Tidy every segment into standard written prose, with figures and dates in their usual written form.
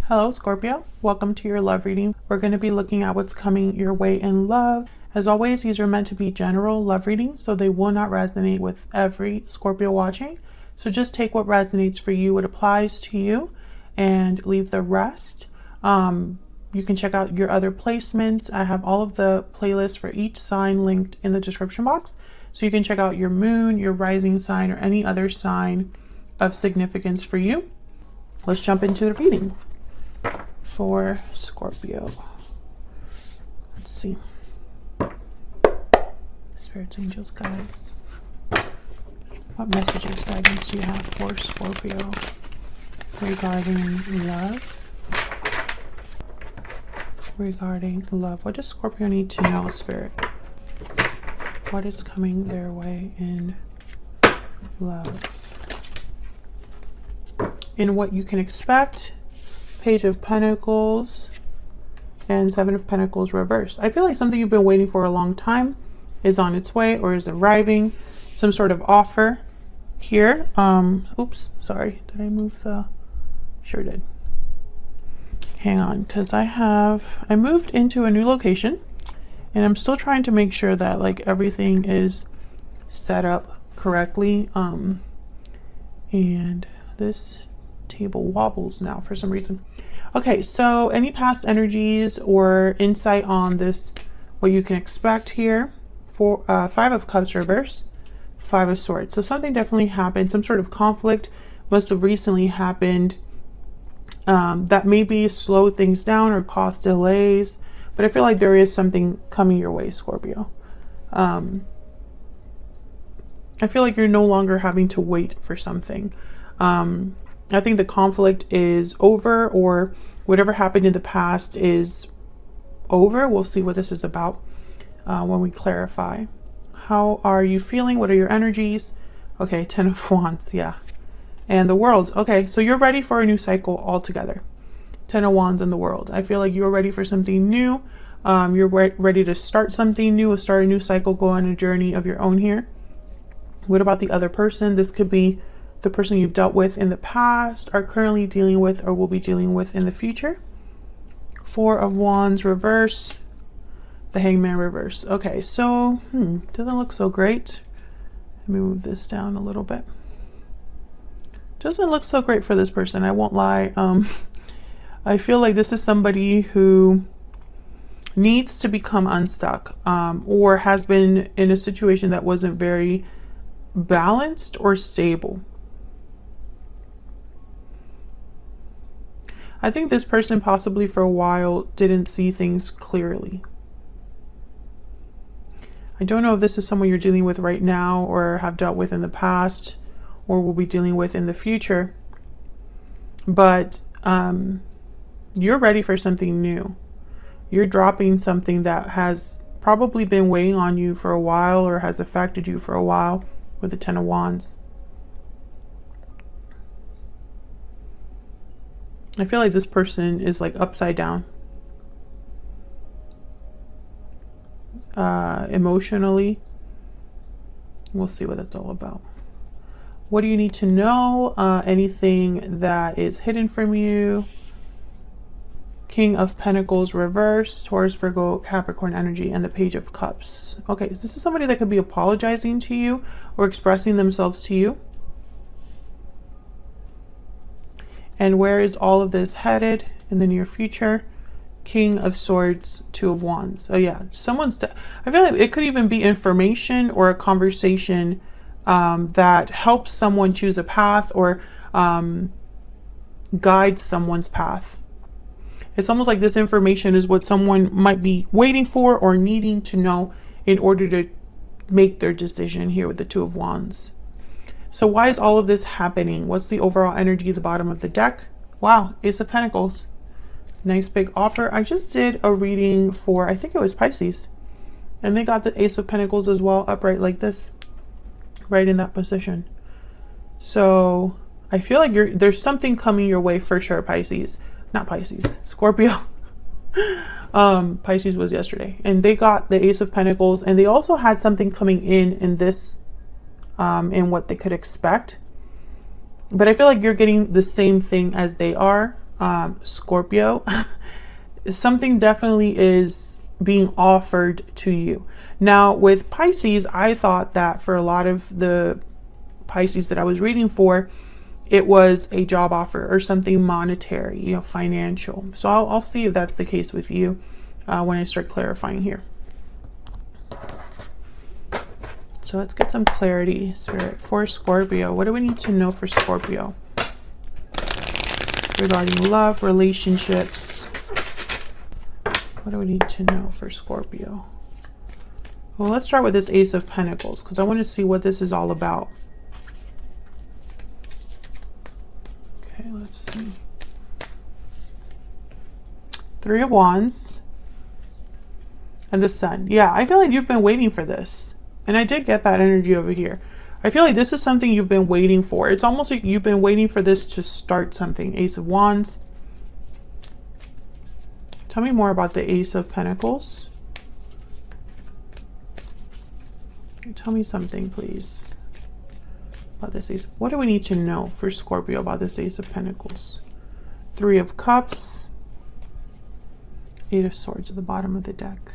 Hello Scorpio, welcome to your love reading. We're going to be looking at what's coming your way in love. As always, these are meant to be general love readings, so they will not resonate with every Scorpio watching. So just take what resonates for you, what applies to you, and leave the rest. You can check out your other placements. I have all of the playlists for each sign linked in the description box. So you can check out your moon, your rising sign, or any other sign of significance for you. Let's jump into the reading for Scorpio. Let's see. Spirits, angels, guides. What messages, guidance do you have for Scorpio regarding love? Regarding love. What does Scorpio need to know, Spirit? What is coming their way in love? In what you can expect. Page of Pentacles and Seven of Pentacles reversed. I feel like something you've been waiting for a long time is on its way or is arriving. Some sort of offer here. Oops, sorry. Did I move the... Sure did. Hang on, because I moved into a new location and I'm still trying to make sure that like everything is set up correctly. And this table wobbles now for some reason. Okay, so any past energies or insight on this, what you can expect here for Five of Cups reverse, Five of Swords. So something definitely happened. Some sort of conflict must have recently happened that maybe slowed things down or caused delays. But I feel like there is something coming your way, Scorpio. I feel like you're no longer having to wait for something. I think the conflict is over, or whatever happened in the past is over. We'll see what this is about when we clarify. How are you feeling? What are your energies? Okay, Ten of Wands, yeah. And the World. Okay, so you're ready for a new cycle altogether. Ten of Wands and the World. I feel like you're ready for something new. You're ready to start something new, start a new cycle, go on a journey of your own here. What about the other person? This could be the person you've dealt with in the past, are currently dealing with, or will be dealing with in the future. Four of Wands reverse, the Hangman reverse. Okay, so doesn't look so great. Let me move this down a little bit. Doesn't look so great for this person, I won't lie. I feel like this is somebody who needs to become unstuck, or has been in a situation that wasn't very balanced or stable. I think this person possibly for a while didn't see things clearly. I don't know if this is someone you're dealing with right now or have dealt with in the past or will be dealing with in the future. But you're ready for something new. You're dropping something that has probably been weighing on you for a while or has affected you for a while with the Ten of Wands. I feel like this person is like upside down. Emotionally. We'll see what that's all about. What do you need to know? Anything that is hidden from you. King of Pentacles reverse, Taurus, Virgo, Capricorn energy, and the Page of Cups. Okay, so this is somebody that could be apologizing to you or expressing themselves to you. And where is all of this headed in the near future? King of Swords, Two of Wands. Oh yeah, I feel like it could even be information or a conversation that helps someone choose a path or guides someone's path. It's almost like this information is what someone might be waiting for or needing to know in order to make their decision here with the Two of Wands. So why is all of this happening? What's the overall energy at the bottom of the deck? Wow, Ace of Pentacles. Nice big offer. I just did a reading for, I think it was Pisces. And they got the Ace of Pentacles as well, upright like this. Right in that position. So I feel like there's something coming your way for sure, Pisces. Not Pisces, Scorpio. Pisces was yesterday. And they got the Ace of Pentacles. And they also had something coming in this in what they could expect. But I feel like you're getting the same thing as they are. Scorpio, something definitely is being offered to you. Now with Pisces, I thought that for a lot of the Pisces that I was reading for, it was a job offer or something monetary, you know, financial. So I'll see if that's the case with you when I start clarifying here. So let's get some clarity, Spirit, for Scorpio. What do we need to know for Scorpio regarding love, relationships? What do we need to know for Scorpio? Well, let's start with this Ace of Pentacles because I want to see what this is all about. Okay, let's see. Three of Wands and the Sun. Yeah, I feel like you've been waiting for this. And I did get that energy over here. I feel like this is something you've been waiting for. It's almost like you've been waiting for this to start something. Ace of Wands. Tell me more about the Ace of Pentacles. Tell me something, please, about this Ace. What do we need to know for Scorpio about this Ace of Pentacles? Three of Cups. Eight of Swords at the bottom of the deck.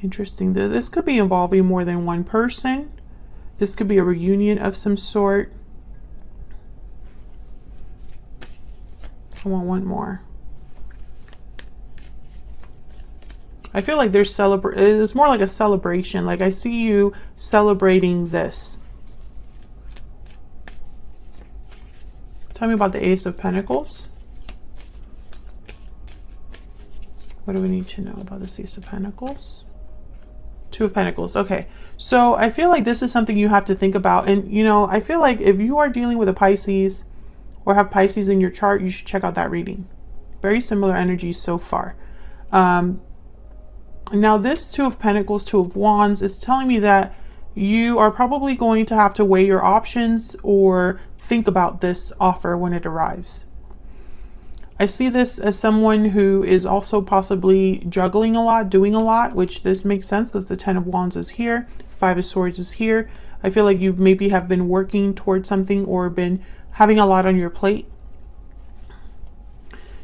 Interesting. This could be involving more than one person. This could be a reunion of some sort. I want one more. I feel like there's it's more like a celebration. Like I see you celebrating this. Tell me about the Ace of Pentacles. What do we need to know about this Ace of Pentacles? Two of Pentacles. Okay. So I feel like this is something you have to think about. And, you know, I feel like if you are dealing with a Pisces or have Pisces in your chart, you should check out that reading. Very similar energies so far. Now this Two of Pentacles, Two of Wands is telling me that you are probably going to have to weigh your options or think about this offer when it arrives. I see this as someone who is also possibly juggling a lot, doing a lot, which this makes sense because the Ten of Wands is here, Five of Swords is here. I feel like you maybe have been working towards something or been having a lot on your plate.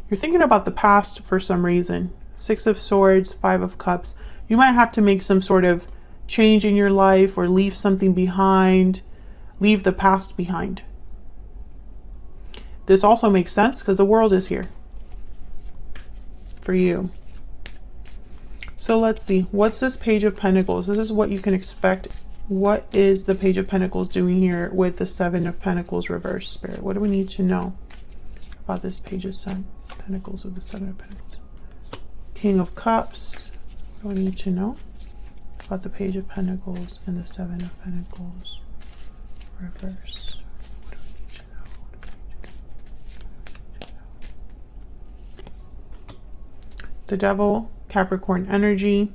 You're thinking about the past for some reason. Six of Swords, Five of Cups. You might have to make some sort of change in your life or leave something behind, leave the past behind. This also makes sense because the world is here for you. So let's see. What's this Page of Pentacles? This is what you can expect. What is the Page of Pentacles doing here with the Seven of Pentacles reverse, Spirit? What do we need to know about this Page of Pentacles with the Seven of Pentacles? King of Cups. What do we need to know about the Page of Pentacles and the Seven of Pentacles reverse? The Devil, Capricorn energy.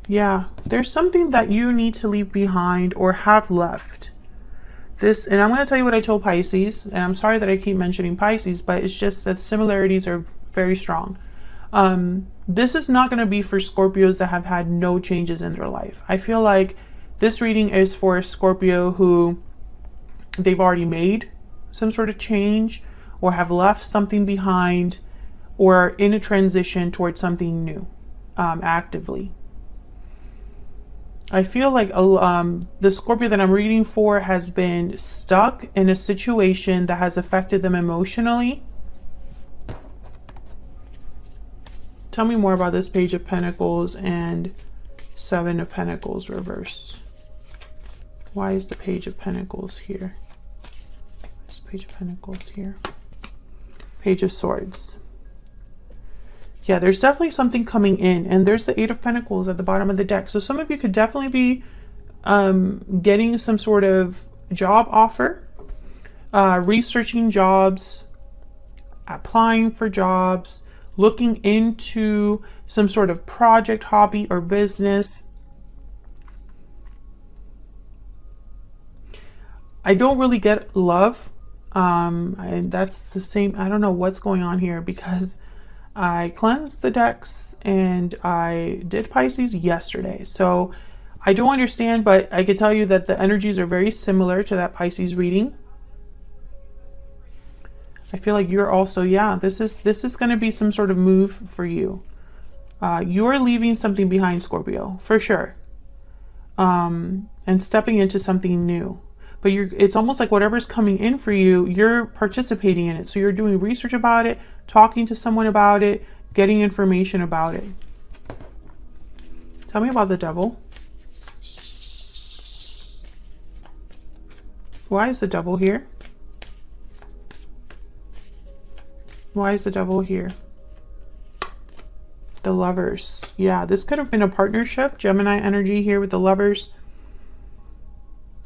Yeah, there's something that you need to leave behind or have left. This, and I'm going to tell you what I told Pisces, and I'm sorry that I keep mentioning Pisces, but it's just that similarities are very strong. This is not going to be for Scorpios that have had no changes in their life. I feel like this reading is for a Scorpio who they've already made some sort of change or have left something behind or in a transition towards something new, actively. I feel like the Scorpio that I'm reading for has been stuck in a situation that has affected them emotionally. Tell me more about this Page of Pentacles and Seven of Pentacles reverse. Why is the Page of Pentacles here? Where's the Page of Pentacles here? Page of Swords. Yeah, there's definitely something coming in, and there's the Eight of Pentacles at the bottom of the deck. So some of you could definitely be getting some sort of job offer, researching jobs, applying for jobs, looking into some sort of project, hobby, or business. I don't really get love. And that's the same. I don't know what's going on here because I cleansed the decks and I did Pisces yesterday. So I don't understand, but I can tell you that the energies are very similar to that Pisces reading. I feel like you're also, yeah, this is going to be some sort of move for you. You're leaving something behind, Scorpio, for sure. And stepping into something new. But it's almost like whatever's coming in for you, you're participating in it. So you're doing research about it, talking to someone about it, getting information about it. Tell me about the devil. Why is the devil here? Why is the devil here? The Lovers. Yeah, this could have been a partnership. Gemini energy here with the Lovers.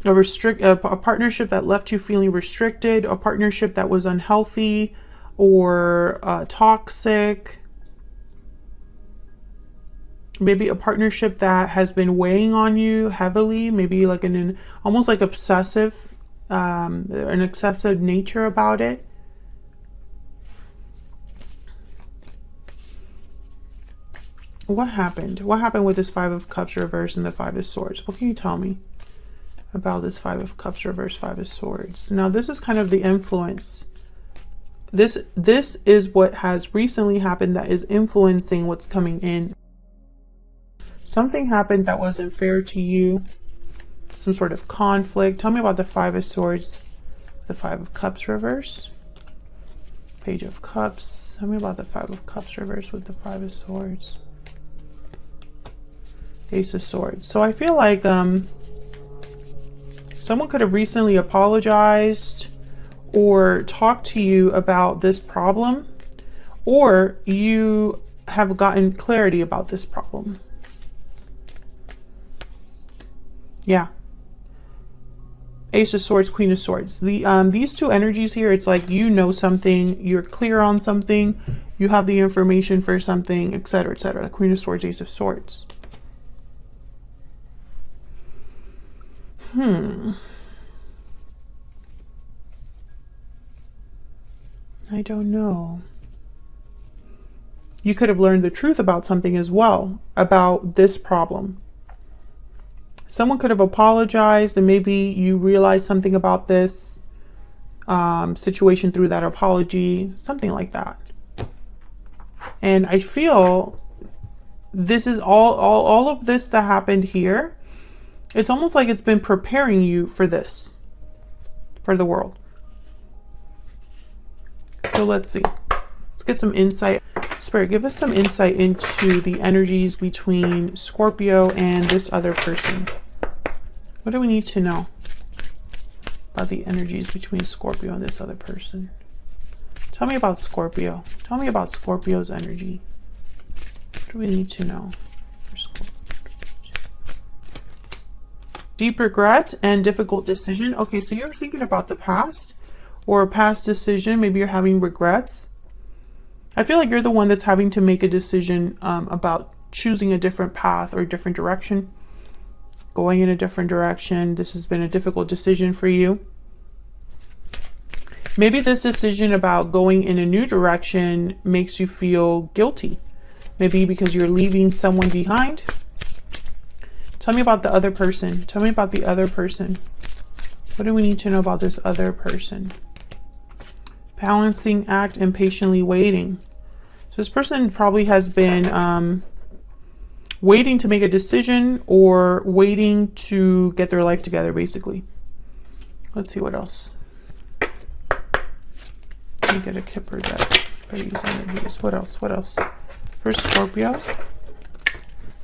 A partnership that left you feeling restricted, a partnership that was unhealthy or toxic. Maybe a partnership that has been weighing on you heavily, maybe like almost like obsessive, an excessive nature about it. What happened? What happened with this Five of Cups reverse and the Five of Swords? What can you tell me about this Five of Cups reverse, Five of Swords? Now, this is kind of the influence. This is what has recently happened that is influencing what's coming in. Something happened that wasn't fair to you. Some sort of conflict. Tell me about the Five of Swords, the Five of Cups reverse, Page of Cups. Tell me about the Five of Cups reverse with the Five of Swords, Ace of Swords. So I feel like someone could have recently apologized or talked to you about this problem, or you have gotten clarity about this problem. Yeah. Ace of Swords, Queen of Swords. These two energies here, it's like you know something, you're clear on something, you have the information for something, etc., etc. Queen of Swords, Ace of Swords. I don't know. You could have learned the truth about something as well, about this problem. Someone could have apologized and maybe you realized something about this situation through that apology, something like that. And I feel this is all of this that happened here. It's almost like it's been preparing you for this, for the world. So let's see. Let's get some insight. Spirit, give us some insight into the energies between Scorpio and this other person. What do we need to know about the energies between Scorpio and this other person? Tell me about Scorpio. Tell me about Scorpio's energy. What do we need to know for Scorpio? Deep regret and difficult decision. Okay, so you're thinking about the past or a past decision. Maybe you're having regrets. I feel like you're the one that's having to make a decision about choosing a different path or a different direction, going in a different direction. This has been a difficult decision for you. Maybe this decision about going in a new direction makes you feel guilty. Maybe because you're leaving someone behind. Tell me about the other person. Tell me about the other person. What do we need to know about this other person? Balancing act and patiently waiting. So this person probably has been waiting to make a decision or waiting to get their life together, basically. Let's see what else. Let me get a Kipper deck for these energies. What else? What else? For Scorpio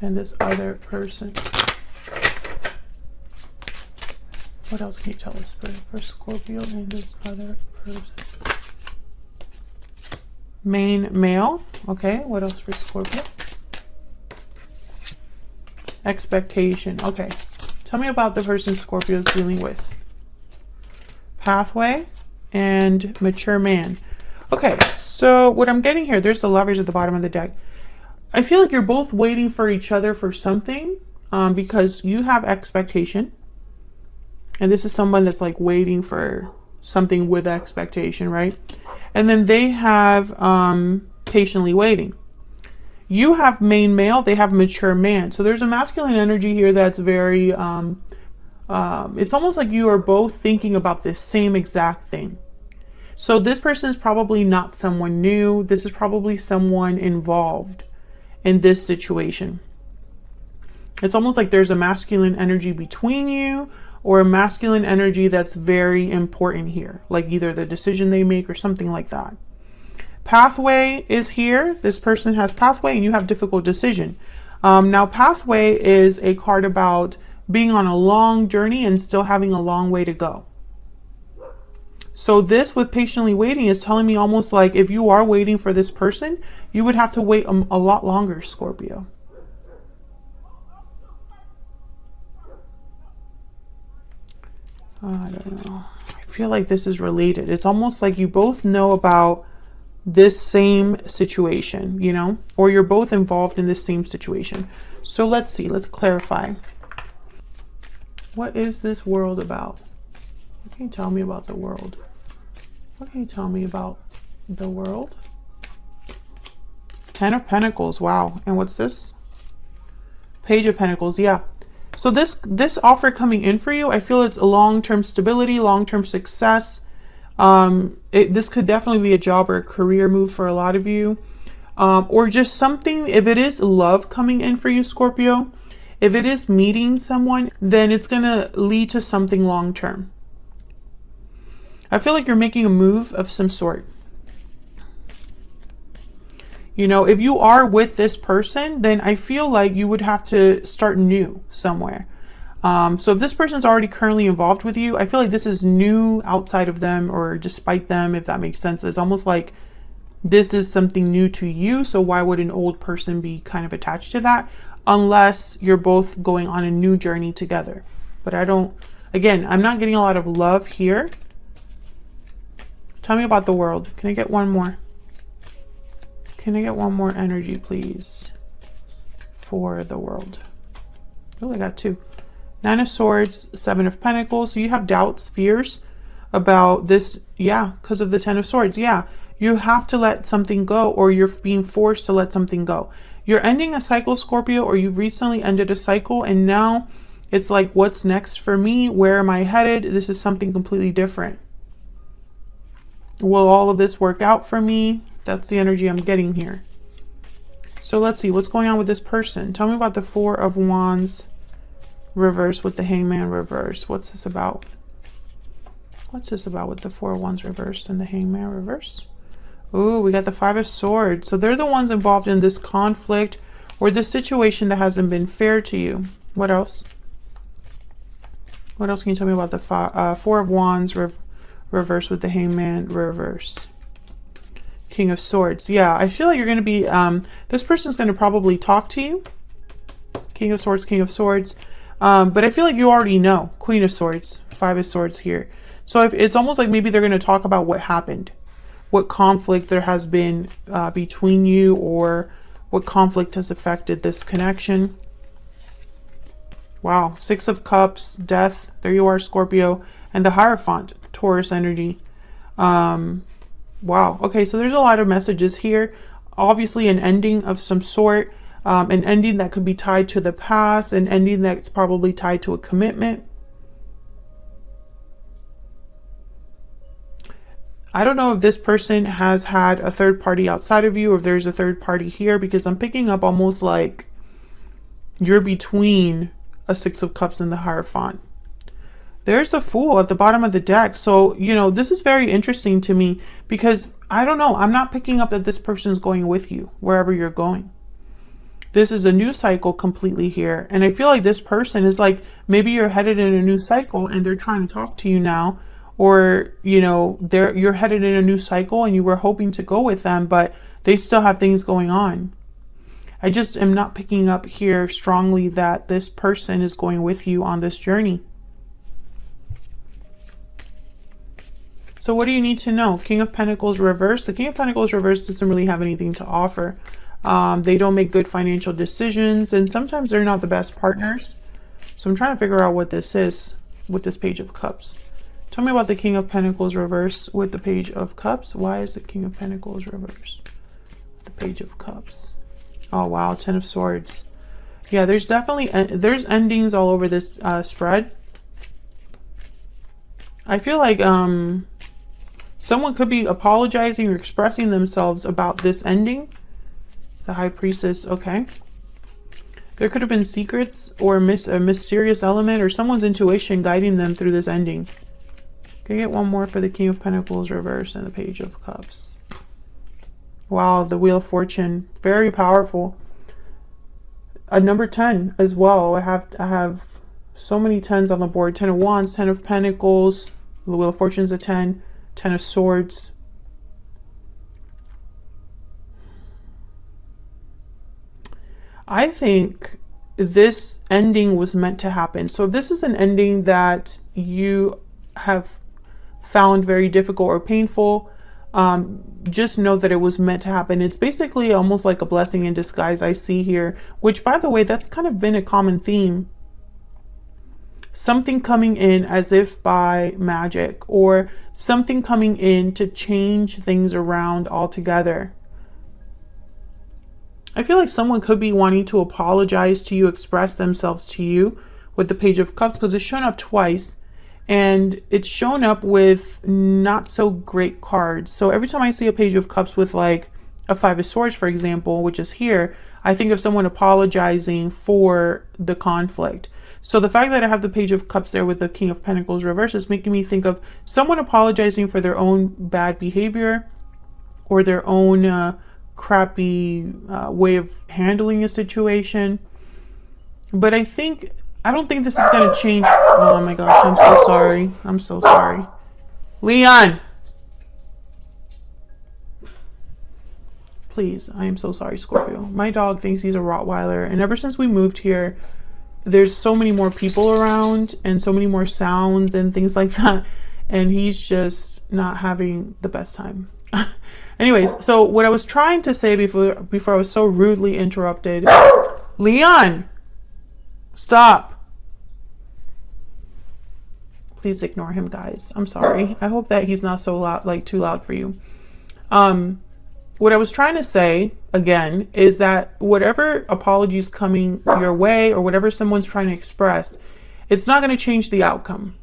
and this other person. What else can you tell us for Scorpio and this other person? Main male. Okay, what else for Scorpio? Expectation. Okay, tell me about the person Scorpio is dealing with. Pathway and mature man. Okay, so what I'm getting here, there's the Lovers at the bottom of the deck. I feel like you're both waiting for each other for something because you have expectation. And this is someone that's like waiting for something with expectation, right? And then they have patiently waiting. You have main male, they have mature man. So there's a masculine energy here that's very, it's almost like you are both thinking about this same exact thing. So this person is probably not someone new. This is probably someone involved in this situation. It's almost like there's a masculine energy between you, or a masculine energy that's very important here, like either the decision they make or something like that. Pathway is here. This person has pathway and you have difficult decision. Now pathway is a card about being on a long journey and still having a long way to go. So this with patiently waiting is telling me almost like if you are waiting for this person, you would have to wait a lot longer, Scorpio. I don't know. I feel like this is related. It's almost like you both know about this same situation, you know, or you're both involved in this same situation. So let's see, let's clarify. What is this world about? What can you tell me about the world? What can you tell me about the world? Ten of Pentacles, wow. And what's this? Page of Pentacles, yeah. So this offer coming in for you, I feel it's a long-term stability, long-term success. This could definitely be a job or a career move for a lot of you. Or just something, if it is love coming in for you, Scorpio, if it is meeting someone, then it's going to lead to something long-term. I feel like you're making a move of some sort. You know, if you are with this person, then I feel like you would have to start new somewhere. So if this person's already currently involved with you, I feel like this is new outside of them or despite them, if that makes sense. It's almost like this is something new to you. So why would an old person be kind of attached to that? Unless you're both going on a new journey together. But I don't, again, I'm not getting a lot of love here. Tell me about the world. Can I get one more? Can I get one more energy, please, for the world? Oh, I got two. Nine of Swords, Seven of Pentacles. So you have doubts, fears about this. Yeah, because of the Ten of Swords. Yeah, you have to let something go, or you're being forced to let something go. You're ending a cycle, Scorpio, or you've recently ended a cycle, and now it's like, what's next for me? Where am I headed? This is something completely different. Will all of this work out for me? That's the energy I'm getting here. So let's see what's going on with this person. Tell me about the Four of Wands reverse with the Hangman reverse. What's this about? What's this about with the Four of Wands reverse and the Hangman reverse? Oh, we got the Five of Swords. So they're the ones involved in this conflict or this situation that hasn't been fair to you. What else? What else can you tell me about the Four of Wands reverse with the Hangman reverse? King of Swords. Yeah, I feel like you're going to be, this person's going to probably talk to you. King of Swords, King of Swords. But I feel like you already know. Queen of Swords, Five of Swords here. So if it's almost like maybe they're going to talk about what happened, what conflict there has been between you, or what conflict has affected this connection. Wow, Six of Cups, Death. There you are, Scorpio. And the Hierophant, Taurus energy. Wow. Okay, so there's a lot of messages here. Obviously an ending of some sort, an ending that could be tied to the past, an ending that's probably tied to a commitment. I don't know if this person has had a third party outside of you, or if there's a third party here, because I'm picking up almost like you're between a Six of Cups and the Hierophant. There's the Fool at the bottom of the deck. So, you know, this is very interesting to me because I don't know. I'm not picking up that this person's going with you wherever you're going. This is a new cycle completely here. And I feel like this person is like, maybe you're headed in a new cycle and they're trying to talk to you now. Or, you know, you're headed in a new cycle and you were hoping to go with them, but they still have things going on. I just am not picking up here strongly that this person is going with you on this journey. So what do you need to know? King of Pentacles reverse. The King of Pentacles reverse doesn't really have anything to offer. They don't make good financial decisions, and sometimes they're not the best partners. So I'm trying to figure out what this is with this Page of Cups. Tell me about the King of Pentacles reverse with the Page of Cups. Why is the King of Pentacles reverse? The Page of Cups. Oh wow, Ten of Swords. Yeah, there's definitely there's endings all over this spread. I feel like Someone could be apologizing or expressing themselves about this ending. The High Priestess, okay. There could have been secrets or a mysterious element or someone's intuition guiding them through this ending. Can I get one more for the King of Pentacles reverse and the Page of Cups? Wow, the Wheel of Fortune, very powerful. A number 10 as well. I have so many 10s on the board. 10 of Wands, 10 of Pentacles. The Wheel of Fortune is a 10. 10 of Swords. I think this ending was meant to happen. So if this is an ending that you have found very difficult or painful, just know that it was meant to happen. It's basically almost like a blessing in disguise I see here, which, by the way, that's kind of been a common theme. Something coming in as if by magic, or something coming in to change things around altogether. I feel like someone could be wanting to apologize to you, express themselves to you with the Page of Cups, because it's shown up twice and it's shown up with not so great cards. So every time I see a Page of Cups with like a 5 of Swords, for example, which is here, I think of someone apologizing for the conflict. So the fact that I have the Page of Cups there with the King of Pentacles reverse is making me think of someone apologizing for their own bad behavior or their own crappy way of handling a situation. But I don't think this is going to change. Oh my gosh, I'm so sorry. I'm so sorry. Leon! Please, I am so sorry, Scorpio. My dog thinks he's a Rottweiler, and ever since we moved here, there's so many more people around and so many more sounds and things like that, and he's just not having the best time. Anyways, so what I was trying to say before I was so rudely interrupted. Leon! Stop! Please ignore him, guys. I'm sorry. I hope that he's not so loud, like too loud for you. What I was trying to say, again, is that whatever apologies coming your way or whatever someone's trying to express, it's not going to change the outcome.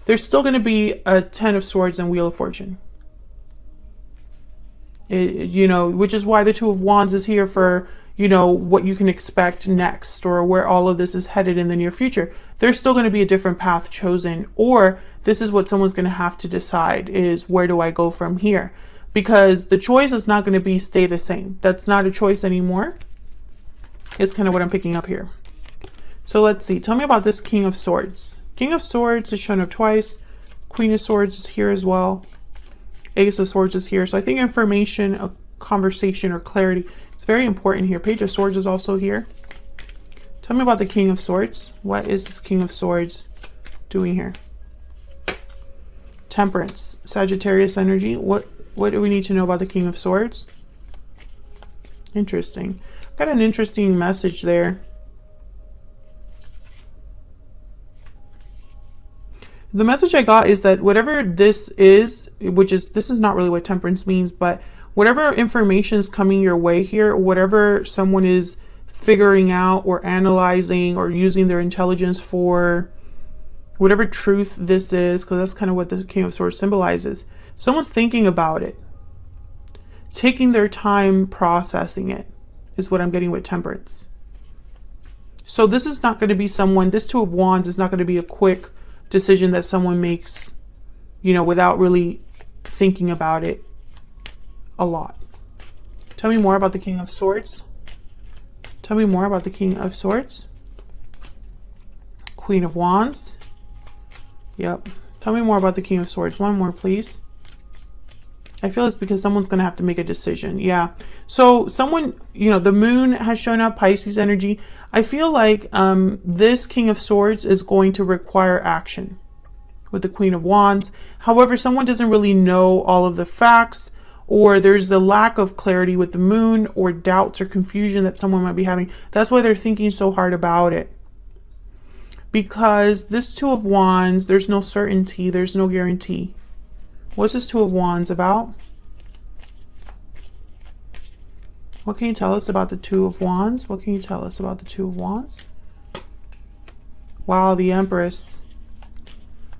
There's still going to be a 10 of Swords and Wheel of Fortune. Which is why the 2 of Wands is here for, what you can expect next or where all of this is headed in the near future. There's still going to be a different path chosen, or this is what someone's going to have to decide is, where do I go from here? Because the choice is not going to be stay the same. That's not a choice anymore. It's kind of what I'm picking up here. So let's see. Tell me about this King of Swords. King of Swords is shown up twice. Queen of Swords is here as well. Ace of Swords is here. So I think information, a conversation, or clarity is very important here. Page of Swords is also here. Tell me about the King of Swords. What is this King of Swords doing here? Temperance, Sagittarius energy. What do we need to know about the King of Swords? Interesting. Got an interesting message there. The message I got is that whatever this is, this is not really what temperance means, but whatever information is coming your way here, whatever someone is figuring out or analyzing or using their intelligence for, whatever truth this is, because that's kind of what the King of Swords symbolizes. Someone's thinking about it, taking their time processing it, is what I'm getting with temperance. So this is not going to be someone, this 2 of Wands is not going to be a quick decision that someone makes, without really thinking about it a lot. Tell me more about the King of Swords. Tell me more about the King of Swords. Queen of Wands. Yep. Tell me more about the King of Swords. One more, please. I feel it's because someone's going to have to make a decision. Yeah. So someone, the moon has shown up, Pisces energy. I feel like this King of Swords is going to require action with the Queen of Wands. However, someone doesn't really know all of the facts, or there's a lack of clarity with the moon, or doubts or confusion that someone might be having. That's why they're thinking so hard about it. Because this 2 of Wands, there's no certainty, there's no guarantee. What's this 2 of Wands about? What can you tell us about the 2 of Wands? What can you tell us about the 2 of Wands? Wow, the Empress.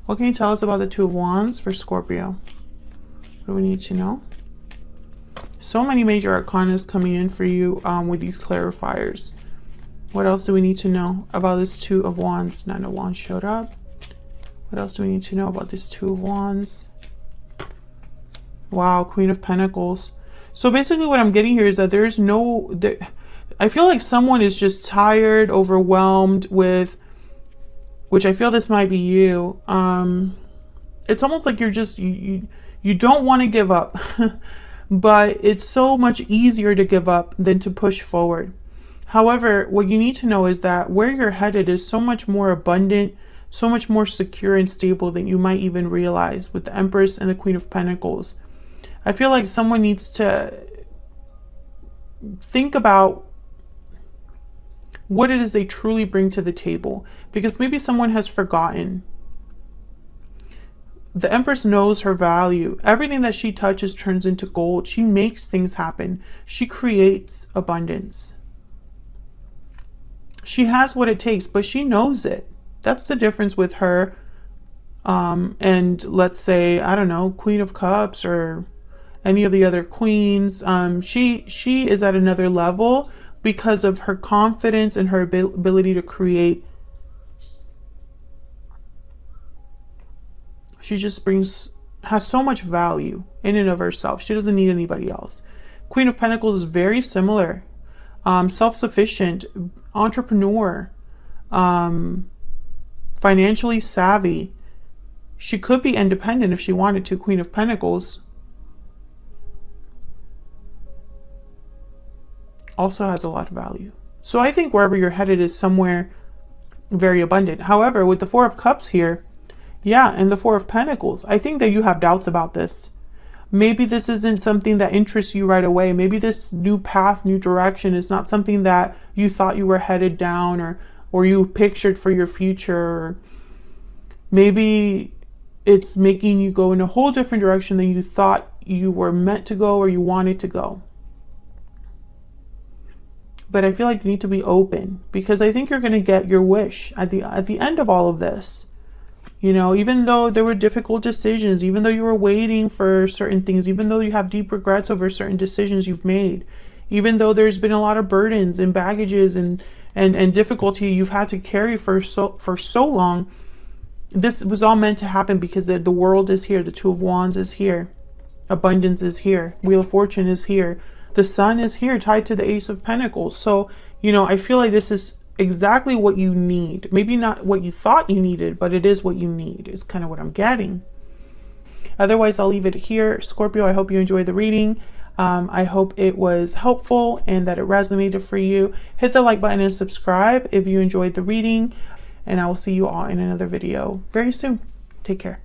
What can you tell us about the 2 of Wands for Scorpio? What do we need to know? So many major arcanas coming in for you with these clarifiers. What else do we need to know about this Two of Wands? Nine of Wands showed up. What else do we need to know about this Two of Wands? Wow, Queen of Pentacles. So basically what I'm getting here is that there's no... I feel like someone is just tired, overwhelmed with... Which I feel this might be you. It's almost like you're just... You don't want to give up. But it's so much easier to give up than to push forward. However, what you need to know is that where you're headed is so much more abundant, so much more secure and stable than you might even realize with the Empress and the Queen of Pentacles. I feel like someone needs to think about what it is they truly bring to the table, because maybe someone has forgotten. The Empress knows her value. Everything that she touches turns into gold. She makes things happen. She creates abundance. She has what it takes, but she knows it. That's the difference with her and let's say, I don't know, Queen of Cups or any of the other queens. She is at another level because of her confidence and her ability to create. She just has so much value in and of herself. She doesn't need anybody else. Queen of Pentacles is very similar. Self-sufficient, entrepreneur, financially savvy. She could be independent if she wanted to. Queen of Pentacles also has a lot of value. So I think wherever you're headed is somewhere very abundant. However, with the Four of Cups here, yeah, and the Four of Pentacles, I think that you have doubts about this. Maybe this isn't something that interests you right away. Maybe this new path, new direction is not something that you thought you were headed down or you pictured for your future. Maybe it's making you go in a whole different direction than you thought you were meant to go or you wanted to go. But I feel like you need to be open, because I think you're going to get your wish at the end of all of this. You know, even though there were difficult decisions, even though you were waiting for certain things, even though you have deep regrets over certain decisions you've made, even though there's been a lot of burdens and baggages and difficulty you've had to carry for so long, this was all meant to happen because the world is here. The Two of Wands is here. Abundance is here. Wheel of Fortune is here. The Sun is here, tied to the Ace of Pentacles. So, you know, I feel like this is exactly what you need. Maybe not what you thought you needed, but it is what you need, is kind of what I'm getting. Otherwise, I'll leave it here. Scorpio, I hope you enjoyed the reading. I hope it was helpful and that it resonated for you. Hit the like button and subscribe if you enjoyed the reading. And I will see you all in another video very soon. Take care.